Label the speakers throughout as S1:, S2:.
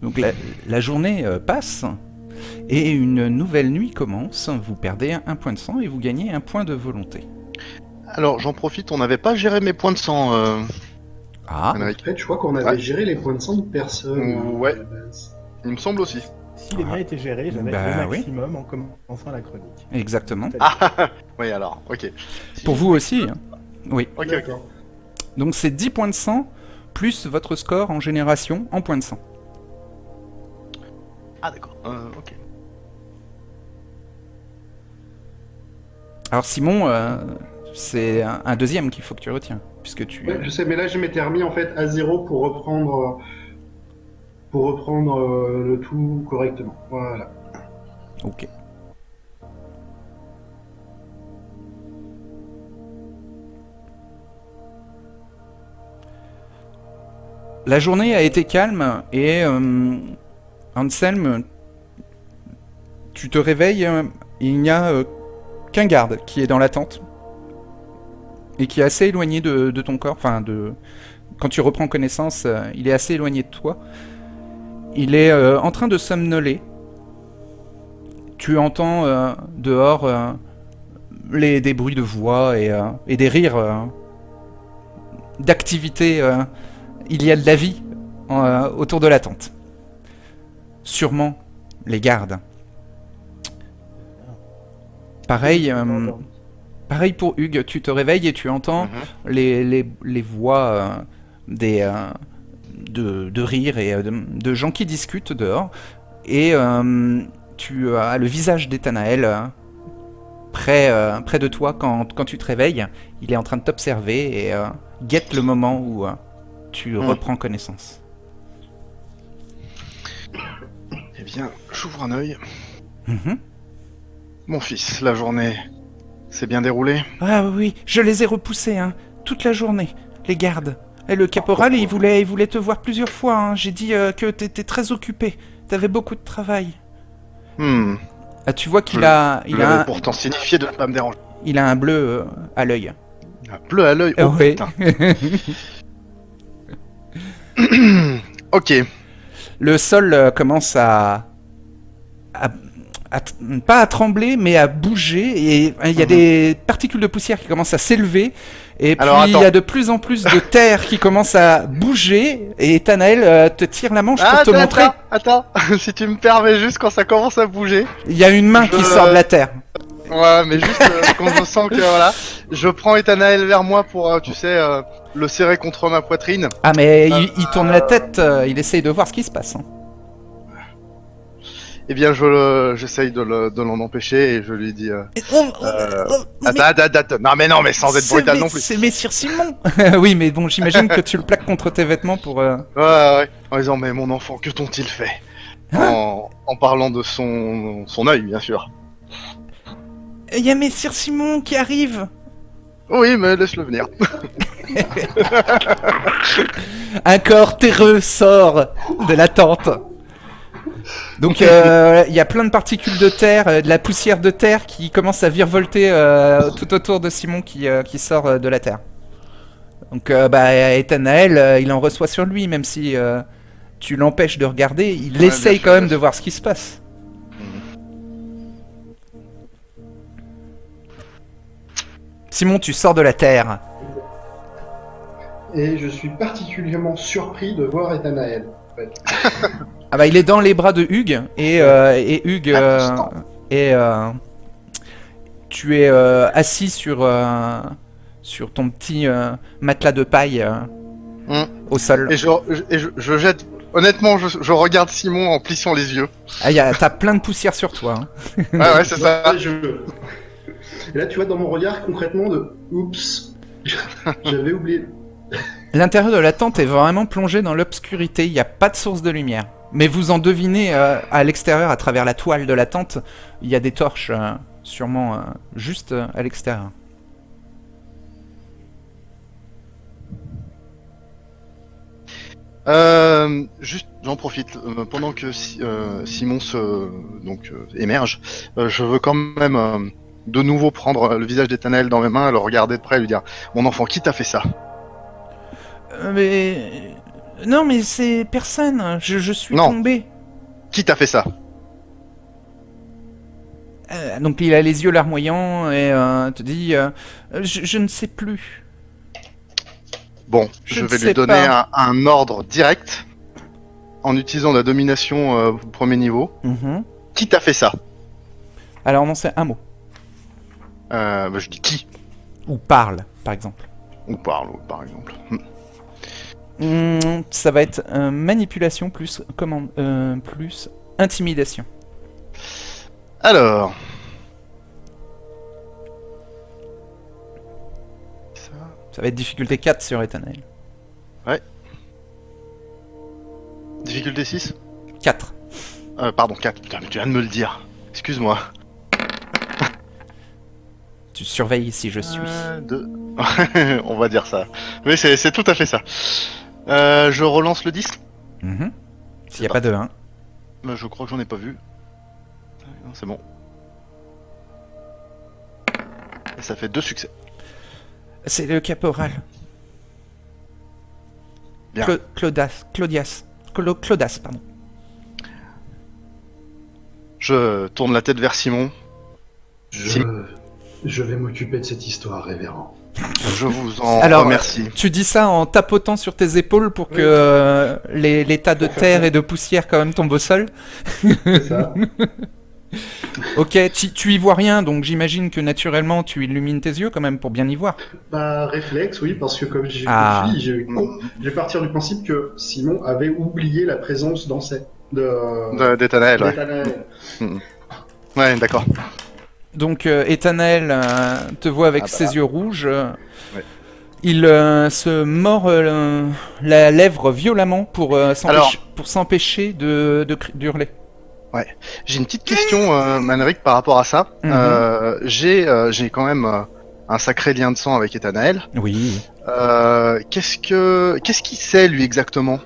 S1: Donc la journée passe et une nouvelle nuit commence. Vous perdez un point de sang et vous gagnez un point de volonté.
S2: Alors, j'en profite, on n'avait pas géré mes points de sang,
S1: Ah,
S3: En
S2: Henrik.
S3: fait, je crois qu'on
S2: Ouais.
S3: avait géré les points de sang de personne
S2: Ouais.
S3: à la base.
S2: Il me semble aussi.
S4: Si les miens étaient gérés, j'avais
S1: Bah
S4: le
S1: oui.
S4: maximum en commençant la chronique.
S1: exactement.
S2: Ah, oui, alors, ok.
S1: Pour vous aussi, hein. Oui.
S2: Ok, ok.
S3: D'accord.
S1: Donc c'est 10 points de sang plus votre score en génération en points de sang.
S2: Ah, d'accord. Ok.
S1: Alors Simon, c'est un deuxième qu'il faut que tu retiens, puisque tu...
S3: Ouais, je sais, mais là, je m'étais remis en fait à zéro pour reprendre le tout correctement. Voilà.
S1: Ok. La journée a été calme et Anselme, tu te réveilles, il n'y a qu'un garde qui est dans la tente et qui est assez éloigné de ton corps. Enfin, quand tu reprends connaissance, il est assez éloigné de toi. Il est en train de somnoler. Tu entends dehors des bruits de voix et des rires d'activité. Il y a de la vie autour de la tente. Sûrement les gardes. Pareil, pareil pour Hugues, tu te réveilles et tu entends
S2: Mhm.
S1: les voix de rire et de gens qui discutent dehors. Et tu as le visage d'Ethanaël près de toi quand tu te réveilles. Il est en train de t'observer et guette le moment où tu reprends connaissance.
S2: Eh bien, j'ouvre un œil.
S1: Mhm.
S2: Mon fils, la journée s'est bien déroulée.
S1: Ah oui, je les ai repoussés, hein, toute la journée, les gardes. Et le caporal, il voulait te voir plusieurs fois. Hein. J'ai dit que t'étais très occupé. T'avais beaucoup de travail.
S2: Hmm.
S1: Ah, tu vois qu'il
S2: Je
S1: a,
S2: Je l'avais pourtant signifié de ne pas me déranger.
S1: il a un bleu à l'œil.
S2: Un bleu à l'œil. Oh
S1: Ouais.
S2: putain. Ok.
S1: Le sol commence pas à trembler, mais à bouger. Et il y a des particules de poussière qui commencent à s'élever. Et puis
S2: Alors,
S1: il y
S2: attends.
S1: a de plus en plus de terre qui commence à bouger. Et Thanaël te tire la manche pour te montrer.
S2: Attends. Si tu me permets juste quand ça commence à bouger.
S1: Il y a une main qui sort de la terre.
S2: Ouais, mais juste quand je sens que voilà, je prends Ethanaël vers moi pour, tu sais, le serrer contre ma poitrine.
S1: Ah, mais il tourne la tête. Il essaye de voir ce qui se passe. Hein.
S2: Eh bien, j'essaye de l'en empêcher et je lui dis. Attends. Non, mais sans être brutal non plus.
S1: C'est Messire Simon. Oui, mais bon, j'imagine que tu le plaques contre tes vêtements pour.
S2: Ouais. En disant, mais mon enfant, que t'ont-ils fait en parlant de son œil, bien sûr.
S1: Il y a Messire Simon qui arrive.
S2: Oui, mais laisse-le venir.
S1: Un corps terreux sort de la tente. Donc il y a plein de particules de terre, de la poussière de terre qui commence à virevolter tout autour de Simon qui sort de la terre. Donc Ethanaël, il en reçoit sur lui, même si tu l'empêches de regarder, il
S2: Ouais,
S1: essaye
S2: bien
S1: quand
S2: sûr,
S1: même
S2: bien
S1: de voir ce qui se passe. Simon, tu sors de la terre.
S3: Et je suis particulièrement surpris de voir Ethanaël. En fait.
S1: Ah bah il est dans les bras de Hugues et Hugues tu es assis sur ton petit matelas de paille au sol.
S2: Et je jette. Honnêtement, je regarde Simon en plissant les yeux.
S1: Ah, t'as plein de poussière sur toi. Hein.
S2: Ouais, c'est ça.
S3: Et là, tu vois dans mon regard concrètement de oups, j'avais oublié.
S1: L'intérieur de la tente est vraiment plongé dans l'obscurité, il n'y a pas de source de lumière. Mais vous en devinez à l'extérieur, à travers la toile de la tente, il y a des torches, sûrement juste à l'extérieur.
S2: Juste, j'en profite pendant que Simon émerge. Je veux quand même de nouveau prendre le visage d'Ethanaël dans mes mains, le regarder de près et lui dire: mon enfant, qui t'a fait ça?
S1: Mais Non, mais c'est personne. Je suis
S2: Non.
S1: tombé.
S2: Qui t'a fait ça?
S1: Donc il a les yeux larmoyants et te dit je ne sais plus.
S2: Bon,
S1: Je
S2: je
S1: ne
S2: vais
S1: sais
S2: lui donner
S1: pas.
S2: un ordre direct en utilisant la domination au premier niveau.
S1: Mhm.
S2: Qui t'a fait ça?
S1: Alors non, c'est un mot.
S2: Bah, je dis qui?
S1: Ou parle, par exemple.
S2: Ou parle, par exemple.
S1: Ça va être manipulation plus plus intimidation.
S2: Alors. Ça.
S1: Ça va être difficulté 4 sur Ethanel.
S2: Difficulté 6?
S1: 4.
S2: Pardon, 4. Putain, mais tu viens de me le dire. Excuse-moi.
S1: Tu surveilles si je suis.
S2: 2. On va dire ça. Oui, c'est tout à fait ça. Je relance le 10.
S1: Mhm. S'il n'y a pas de 1.
S2: Je crois que j'en ai pas vu. Non, c'est bon. Et ça fait 2 succès.
S1: C'est le caporal.
S2: Bien.
S1: Claudas, pardon.
S2: Je tourne la tête vers Simon.
S3: Je vais m'occuper de cette histoire, révérend.
S2: Je vous en
S1: Alors,
S2: remercie.
S1: Tu dis ça en tapotant sur tes épaules pour que les tas de terre et de poussière quand même tombent au sol.
S3: C'est ça.
S1: Ok, tu y vois rien, donc j'imagine que naturellement tu illumines tes yeux quand même pour bien y voir.
S3: Bah, réflexe, oui, parce que comme j'ai
S1: Ah.
S3: dit, je vais partir du principe que Simon avait oublié la présence
S2: D'Ethanaël, ouais.
S3: d'Ethanaël.
S2: Ouais, d'accord.
S1: Donc Ethanel te voit avec
S2: Ah bah.
S1: ses yeux rouges.
S2: Ouais.
S1: Il se mord la lèvre violemment pour s'empêcher d'hurler.
S2: J'ai une petite question, Manric, par rapport à ça.
S1: Mhm.
S2: J'ai quand même un sacré lien de sang avec Ethanaël.
S1: Oui.
S2: Qu'est-ce qu'il sait, lui, exactement,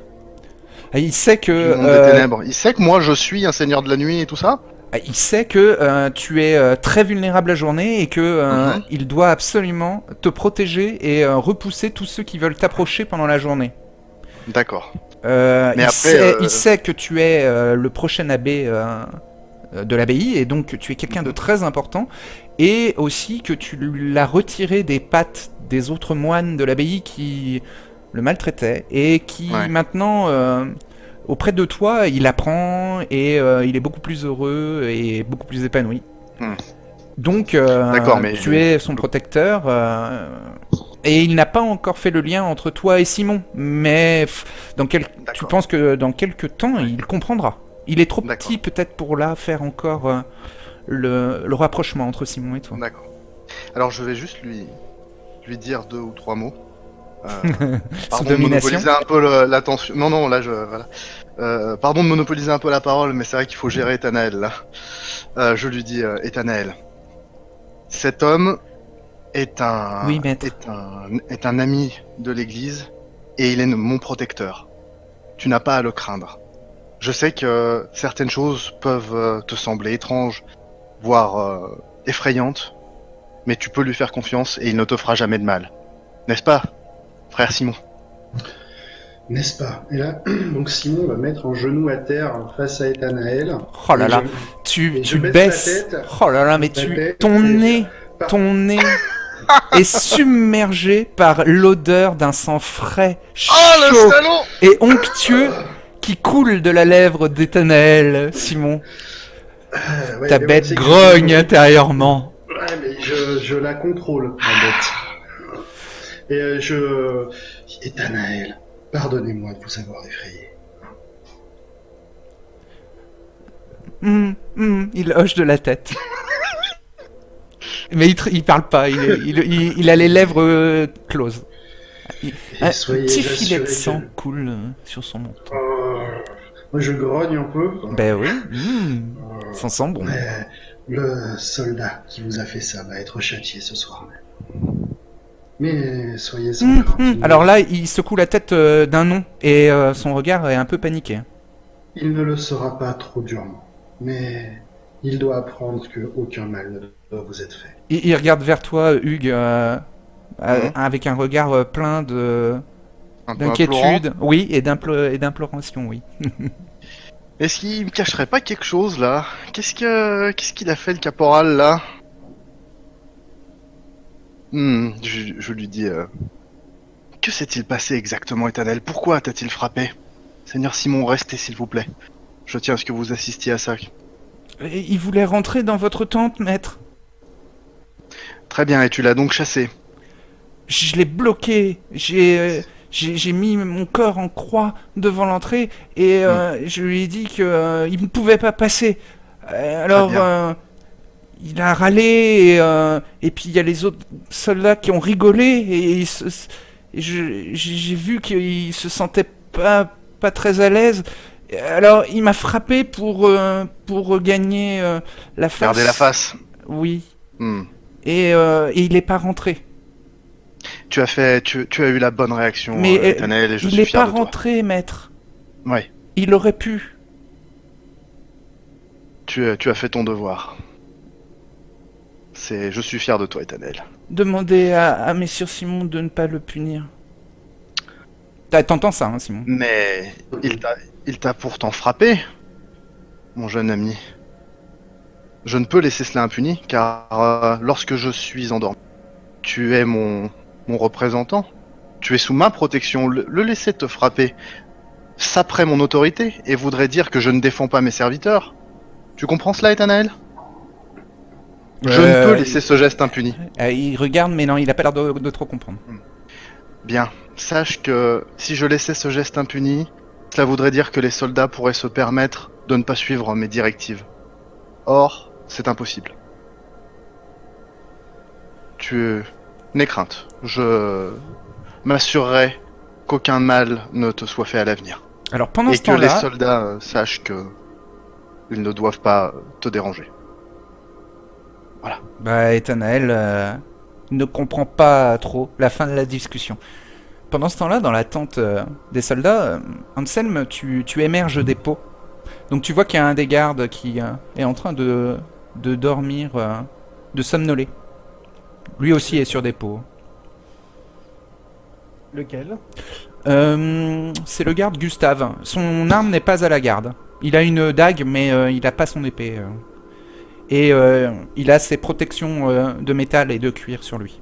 S1: Et il sait
S2: du monde des ténèbres? Il sait que moi, je suis un seigneur de la nuit et tout ça?
S1: il sait que tu es très vulnérable la journée et que il doit absolument te protéger et repousser tous ceux qui veulent t'approcher pendant la journée.
S2: D'accord.
S1: Mais
S2: Mais après,
S1: il sait que tu es le prochain abbé de l'abbaye et donc que tu es quelqu'un de très important et aussi que tu l'as retiré des pattes des autres moines de l'abbaye qui le maltraitaient et qui
S2: Ouais.
S1: maintenant auprès de toi il apprend et il est beaucoup plus heureux et beaucoup plus épanoui. Donc
S2: D'accord, mais
S1: tu es son protecteur et il n'a pas encore fait le lien entre toi et Simon, mais tu
S2: D'accord.
S1: penses que dans quelques temps il comprendra. Il est trop
S2: D'accord.
S1: petit peut-être pour là faire encore le rapprochement entre Simon et toi.
S2: D'accord. Alors, je vais juste lui dire 2 ou 3 mots.
S1: Sous
S2: Pardon de
S1: domination.
S2: monopoliser un peu l'attention. Non, là, voilà. Pardon de monopoliser un peu la parole, mais c'est vrai qu'il faut gérer Ethanaël, là. Je lui dis, Ethanaël, cet homme est
S1: Oui, maître.
S2: est un ami de l'église et il est mon protecteur. Tu n'as pas à le craindre. Je sais que certaines choses peuvent te sembler étranges, voire effrayantes, mais tu peux lui faire confiance et il ne te fera jamais de mal. N'est-ce pas, frère Simon?
S3: N'est-ce pas? Et là, donc Simon va mettre un genou à terre face à Ethanaël.
S1: Oh là là,
S3: Et
S1: tu
S3: je baisse
S1: baisses.
S3: la tête.
S1: Oh là là, mais
S3: La tête,
S1: ton
S3: et-
S1: nez est submergé par l'odeur d'un sang frais,
S2: Oh, le
S1: chaud
S2: salaud!
S1: et onctueux qui coule de la lèvre d'Ethanaël, Simon.
S3: Ouais,
S1: Ta
S3: mais
S1: bête
S3: c'est que
S1: grogne intérieurement.
S3: Ouais, mais je la contrôle, ma bête. Et Ethanaël, pardonnez-moi de vous avoir effrayé.
S1: Il hoche de la tête. Mais il parle pas, il a les lèvres closes. Un
S3: soyez
S1: petit filet de
S3: assurés
S1: sang
S3: que-
S1: coule sur son menton.
S3: Moi, je grogne un peu.
S1: Ben oui, ça sent bon.
S3: Mais le soldat qui vous a fait ça va être châtié ce soir même. Mais soyez sans crainte.
S1: Alors là, il secoue la tête d'un nom et son regard est un peu paniqué.
S3: Il ne le sera pas trop durement. Mais il doit apprendre que aucun mal ne doit vous être fait.
S1: Il regarde vers toi, Hugues, avec un regard plein
S2: Un peu implorant.
S1: d'inquiétude, oui, et d'imploration, oui.
S2: Est-ce qu'il me cacherait pas quelque chose là? Qu'est-ce qu'il a fait le caporal là? Je lui dis que s'est-il passé exactement, Ethanel? Pourquoi t'a-t-il frappé? Seigneur Simon, restez s'il vous plaît. Je tiens à ce que vous assistiez à ça.
S1: Et il voulait rentrer dans votre tente, maître.
S2: Très bien, et tu l'as donc chassé.
S1: Je l'ai bloqué. J'ai mis mon corps en croix devant l'entrée et je lui ai dit que il ne pouvait pas passer. Alors il a râlé et puis il y a les autres soldats qui ont rigolé et j'ai vu qu'il se sentait pas très à l'aise. Alors il m'a frappé pour gagner la face.
S2: Gardez la face.
S1: Oui.
S2: Hmm.
S1: Et il est pas rentré.
S2: Tu as eu la bonne réaction,
S1: Mais
S2: Ethanel, et je
S1: il
S2: suis
S1: est
S2: fier
S1: pas
S2: de toi.
S1: rentré, maître.
S2: Ouais,
S1: Il aurait pu.
S2: tu as fait ton devoir. Je suis fier de toi, Ethanel.
S1: Demander à Messire Simon de ne pas le punir. T'entends ça, hein, Simon?
S2: Mais il t'a pourtant frappé, mon jeune ami. Je ne peux laisser cela impuni, car lorsque je suis endormi, tu es mon représentant. Tu es sous ma protection. Le laisser te frapper saperait mon autorité et voudrait dire que je ne défends pas mes serviteurs. Tu comprends cela, Ethanel? Je ne peux laisser ce geste impuni.
S1: Il regarde, mais non, il a pas l'air de trop comprendre.
S2: Bien, sache que si je laissais ce geste impuni, cela voudrait dire que les soldats pourraient se permettre de ne pas suivre mes directives. Or, c'est impossible. N'aie crainte, je m'assurerai qu'aucun mal ne te soit fait à l'avenir.
S1: Alors pendant
S2: Et
S1: ce
S2: que les
S1: temps-là,
S2: soldats sachent que ils ne doivent pas te déranger.
S1: Ethanael ne comprend pas trop la fin de la discussion. Pendant ce temps-là, dans la tente des soldats, Anselme, tu émerges des pots. Donc tu vois qu'il y a un des gardes qui est en train de dormir, de somnoler. Lui aussi est sur des pots.
S4: Lequel?
S1: C'est le garde Gustave. Son arme n'est pas à la garde. Il a une dague, mais il n'a pas son épée. Et il a ses protections de métal et de cuir sur lui.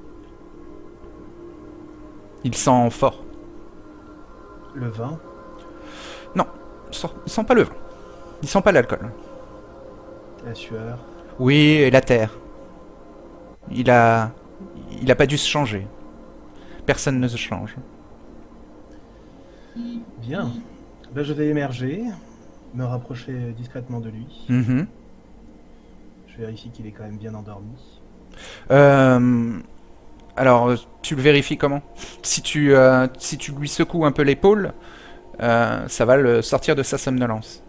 S1: Il sent fort.
S4: Le vin?
S1: Il sent pas le vin. Il sent pas l'alcool.
S4: La sueur?
S1: Oui, et la terre. Il a pas dû se changer. Personne ne se change.
S4: Bien. Ben, je vais émerger, me rapprocher discrètement de lui.
S1: Mhm.
S4: Je vérifie qu'il est quand même bien endormi.
S1: Alors, tu le vérifies comment? Si tu lui secoues un peu l'épaule, ça va le sortir de sa somnolence.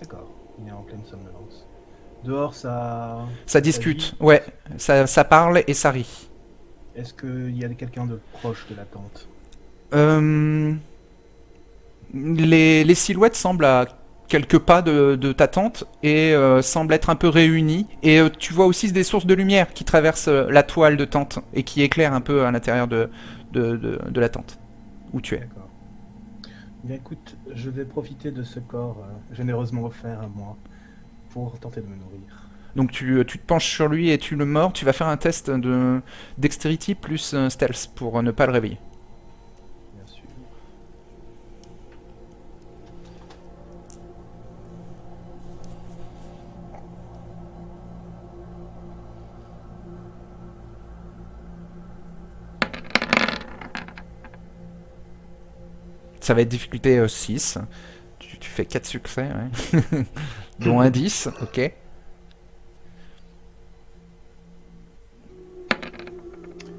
S4: D'accord, il est en pleine somnolence. Dehors, ça...
S1: Ça discute, ouais. Ça parle et ça rit.
S4: Est-ce qu'il y a quelqu'un de proche de la tente?
S1: Les silhouettes semblent à quelques pas de ta tente et semblent être un peu réunies. Et tu vois aussi des sources de lumière qui traversent la toile de tente et qui éclairent un peu à l'intérieur de la tente où tu es.
S4: D'accord. Bien écoute, je vais profiter de ce corps généreusement offert à moi pour tenter de me nourrir.
S1: Donc tu te penches sur lui et tu le mords. Tu vas faire un test de dexterity plus stealth pour ne pas le réveiller.
S4: Bien sûr.
S1: Ça va être difficulté 6. Tu fais 4 succès, ouais. Dont un 10, ok.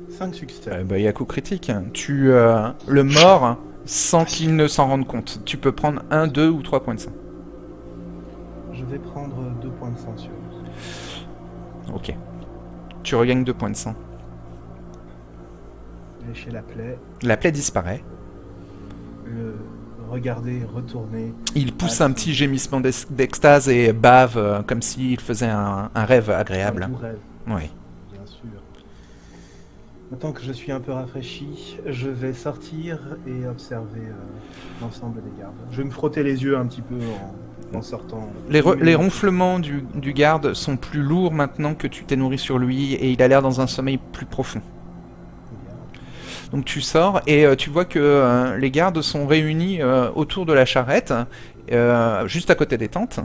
S4: 5 succès.
S1: Il y a coup critique. Tu le mords sans qu'il ne s'en rende compte. Tu peux prendre 1, 2 ou 3 points de sang.
S4: Je vais prendre 2 points de sang sur lui.
S1: Ok. Tu regagnes 2 points de sang.
S4: Lécher la plaie,
S1: La plaie disparaît.
S4: le regarder, retourner.
S1: Il pousse un petit gémissement d'extase et bave comme s'il faisait un rêve agréable.
S4: Un doux rêve,
S1: Oui.
S4: bien sûr. Maintenant que je suis un peu rafraîchi, je vais sortir et observer l'ensemble des gardes. Je vais me frotter les yeux un petit peu en sortant.
S1: Les ronflements du garde sont plus lourds maintenant que tu t'es nourri sur lui et il a l'air dans un sommeil plus profond. Donc tu sors et tu vois que les gardes sont réunis autour de la charrette, juste à côté des tentes.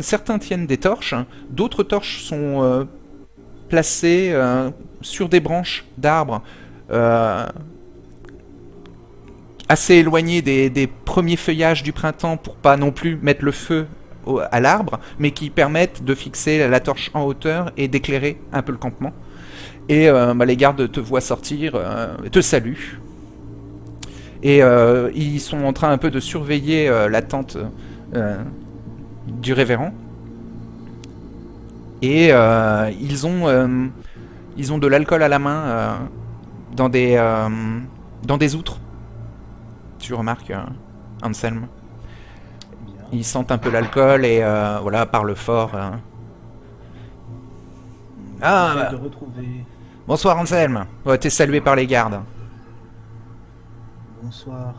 S1: Certains tiennent des torches, d'autres torches sont placées sur des branches d'arbres assez éloignées des premiers feuillages du printemps pour pas non plus mettre le feu à l'arbre, mais qui permettent de fixer la torche en hauteur et d'éclairer un peu le campement. Et les gardes te voient sortir, te saluent. Et ils sont en train un peu de surveiller la tente du révérend. Et ils ont de l'alcool à la main dans des outres. Tu remarques, Anselme.
S4: Bien.
S1: Ils sentent un peu l'alcool et voilà, parlent fort. Ah,
S4: J'essaie de retrouver.
S1: bonsoir Anselme. Ouais, t'es salué par les gardes.
S4: Bonsoir.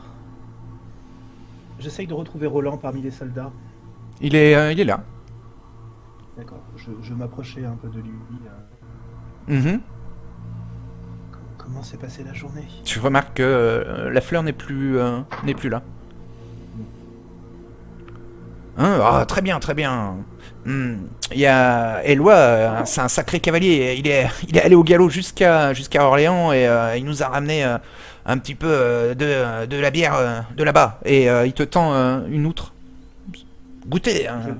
S4: J'essaye de retrouver Roland parmi les soldats.
S1: Il est là.
S4: D'accord. Je m'approchais un peu de lui.
S1: Mhm.
S4: Comment s'est passée la journée?
S1: Tu remarques que la fleur n'est plus là. Hein, ah, très bien, très bien. Il y a Éloi, c'est un sacré cavalier. Il est allé au galop jusqu'à Orléans et il nous a ramené un petit peu de la bière de là-bas. Et il te tend une outre. Goûtez. Hein.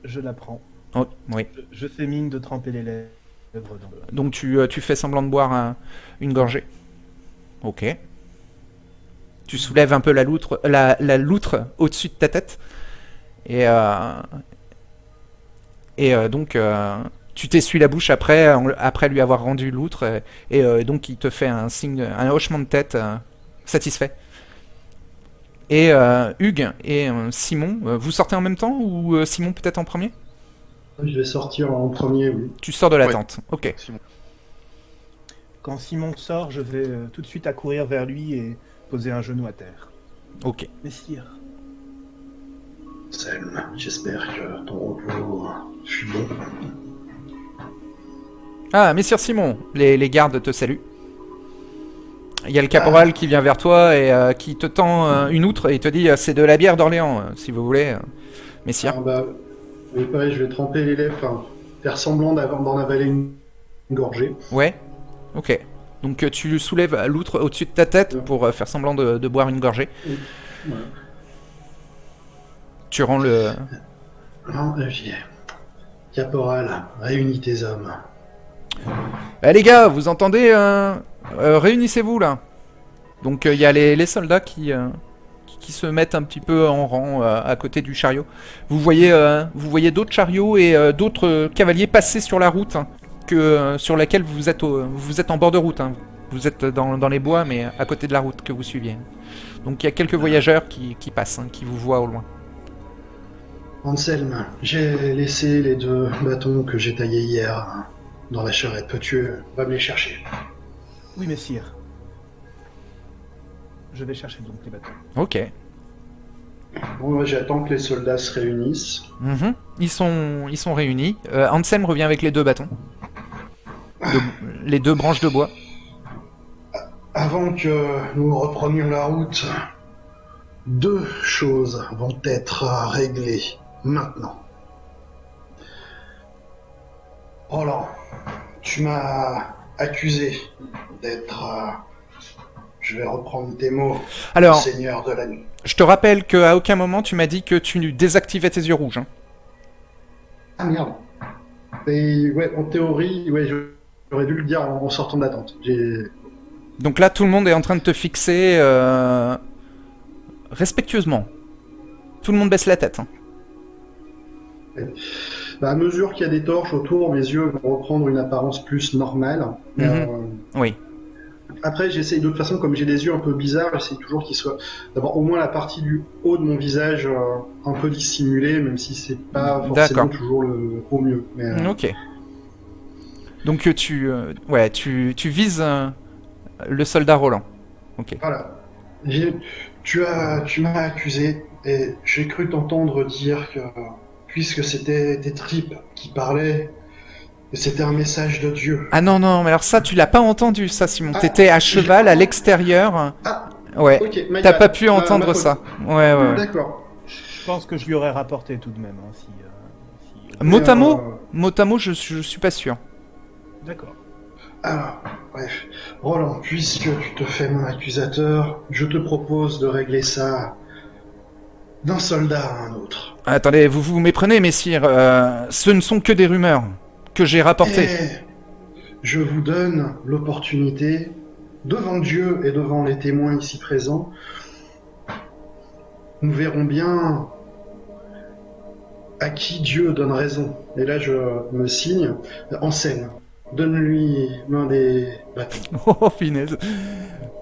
S4: Je la prends.
S1: Oh, oui.
S4: Je fais mine de tremper les lèvres dans le...
S1: Donc tu fais semblant de boire une gorgée. Ok. Tu soulèves un peu la loutre au-dessus de ta tête. Et donc tu t'essuies la bouche après lui avoir rendu l'outre. Et donc il te fait un signe, un hochement de tête satisfait. Et Hugues et Simon, vous sortez en même temps ou Simon peut-être en premier?
S3: Je vais sortir en premier, oui.
S1: Tu sors de la
S2: Ouais.
S1: tente. Ok.
S2: Simon.
S4: Quand Simon sort, je vais tout de suite accourir vers lui et poser un genou à terre.
S1: Ok.
S4: Messire,
S3: Selm, j'espère que ton repos fut bon.
S1: Ah, messire Simon, les gardes te saluent. Il y a le caporal qui vient vers toi et qui te tend une outre et il te dit c'est de la bière d'Orléans, si vous voulez, messire.
S3: Ah bah, oui, pareil, je vais tremper les lèvres, enfin, faire semblant d'en avaler une gorgée.
S1: Ouais. Ok. Donc tu soulèves l'outre au-dessus de ta tête pour faire semblant de boire une gorgée.
S3: Voilà.
S1: Tu rends le...
S3: Non, j'y ai. Caporal, réunis tes hommes.
S1: Les gars, vous entendez réunissez-vous là. Donc il y a les soldats qui se mettent un petit peu en rang à côté du chariot. Vous voyez d'autres chariots et d'autres cavaliers passer sur la route sur laquelle vous êtes en bord de route. Hein. Vous êtes dans les bois, mais à côté de la route que vous suiviez. Donc il y a quelques voyageurs qui passent, qui vous voient au loin.
S3: Anselme, j'ai laissé les 2 bâtons que j'ai taillés hier dans la charrette. Peux-tu va me les chercher?
S4: oui, messire. Je vais chercher donc les bâtons.
S1: Ok.
S3: Bon, j'attends que les soldats se réunissent.
S1: Mhm. Ils sont réunis. Anselm revient avec les 2 bâtons. Les 2 branches de bois.
S3: Avant que nous reprenions la route, 2 choses vont être réglées maintenant. Roland, tu m'as accusé d'être, je vais reprendre tes mots,
S1: Alors,
S3: seigneur de la nuit.
S1: je te rappelle qu'à aucun moment tu m'as dit que tu désactivais tes yeux rouges. Hein.
S3: Ah merde. Et ouais, en théorie, ouais, j'aurais dû le dire en sortant de la tente.
S1: Donc là, tout le monde est en train de te fixer respectueusement. Tout le monde baisse la tête. Hein.
S3: Bah, à mesure qu'il y a des torches autour, mes yeux vont reprendre une apparence plus normale.
S1: Oui.
S3: Après, j'essaye de toute façon, comme j'ai des yeux un peu bizarres, j'essaye toujours qu'ils soient d'avoir au moins la partie du haut de mon visage un peu dissimulée, même si c'est pas forcément
S1: D'accord.
S3: toujours au mieux. Mais,
S1: Ok. Donc tu vises le soldat Roland. Ok.
S3: Voilà. Tu m'as accusé et j'ai cru t'entendre dire que puisque c'était tes tripes qui parlaient, que c'était un message de Dieu.
S1: Ah non, non, mais alors ça, tu l'as pas entendu, ça, Simon.
S3: Ah,
S1: T'étais à cheval, à l'extérieur.
S3: Ah,
S1: Ouais.
S3: ok, my
S1: T'as
S3: bad.
S1: pas pu
S3: Ma
S1: entendre
S3: faute.
S1: ça. Ouais, ouais.
S3: D'accord.
S4: Je pense que je lui aurais rapporté tout de même. Hein,
S1: Mot à mot,
S3: Euh,
S1: mot à mot, je suis pas sûr.
S4: D'accord.
S3: Alors, bref. Roland, puisque tu te fais mon accusateur, je te propose de régler ça d'un soldat à un autre.
S1: Attendez, vous vous méprenez, messire. Ce ne sont que des rumeurs que j'ai rapportées.
S3: Et je vous donne l'opportunité, devant Dieu et devant les témoins ici présents, nous verrons bien à qui Dieu donne raison. Et là, je me signe. Enseigne. Donne-lui l'un des bâtons.
S1: Oh, finesse.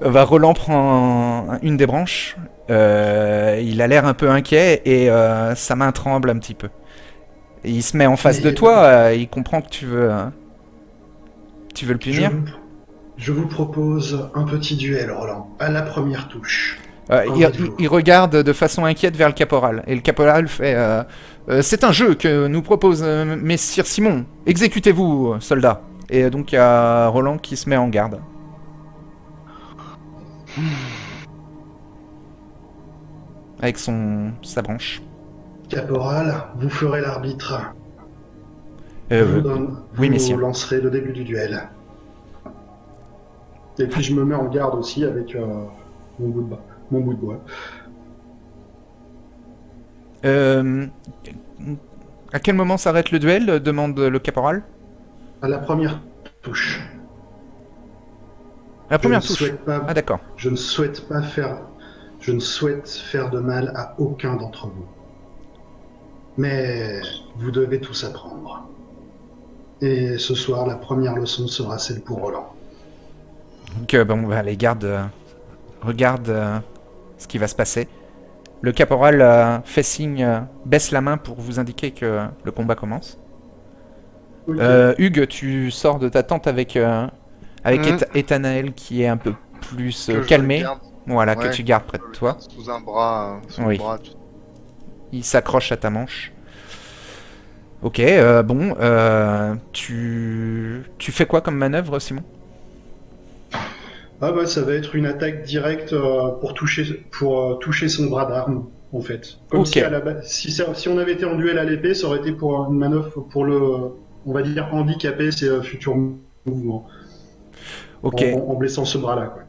S1: Roland prend une des branches. Il a l'air un peu inquiet et sa main tremble un petit peu. Et il se met en face
S3: Mais-
S1: de toi. Il comprend que tu veux le punir.
S3: Je vous propose un petit duel, Roland, à la première touche.
S1: Il regarde de façon inquiète vers le caporal. Et le caporal fait c'est un jeu que nous propose Messire Simon. Exécutez-vous, soldat. Et donc il y a Roland qui se met en garde. Avec sa branche.
S3: Caporal, vous ferez l'arbitre.
S1: Oui, messieurs.
S3: Vous lancerez le début du duel. Et puis je me mets en garde aussi avec mon bout de bois.
S1: À quel moment s'arrête le duel demande le caporal.
S3: À la première touche.
S1: La première
S3: Je ne
S1: touche.
S3: souhaite pas-
S1: Ah d'accord.
S3: Je ne souhaite faire de mal à aucun d'entre vous. Mais vous devez tous apprendre. Et ce soir, la première leçon sera celle pour Roland.
S1: Donc les gardes regardent ce qui va se passer. Le caporal fait signe, baisse la main pour vous indiquer que le combat commence.
S3: Ok.
S1: Hugues, tu sors de ta tente avec Ethanaël qui est un peu plus
S2: Que je
S1: calmé.
S2: garde,
S1: Voilà, que
S2: Ouais,
S1: tu gardes près
S2: je
S1: de
S2: le
S1: toi.
S2: garde sous un bras,
S1: Oui.
S2: le bras, tout.
S1: Il s'accroche à ta manche. Ok, tu fais quoi comme manœuvre, Simon?
S3: Ah bah ça va être une attaque directe pour toucher son bras d'arme en fait. Comme
S1: Ok.
S3: si à la base, si on avait été en duel à l'épée, ça aurait été pour une manœuvre pour on va dire handicaper ses futurs mouvements
S1: Ok.
S3: en blessant ce bras-là. Quoi.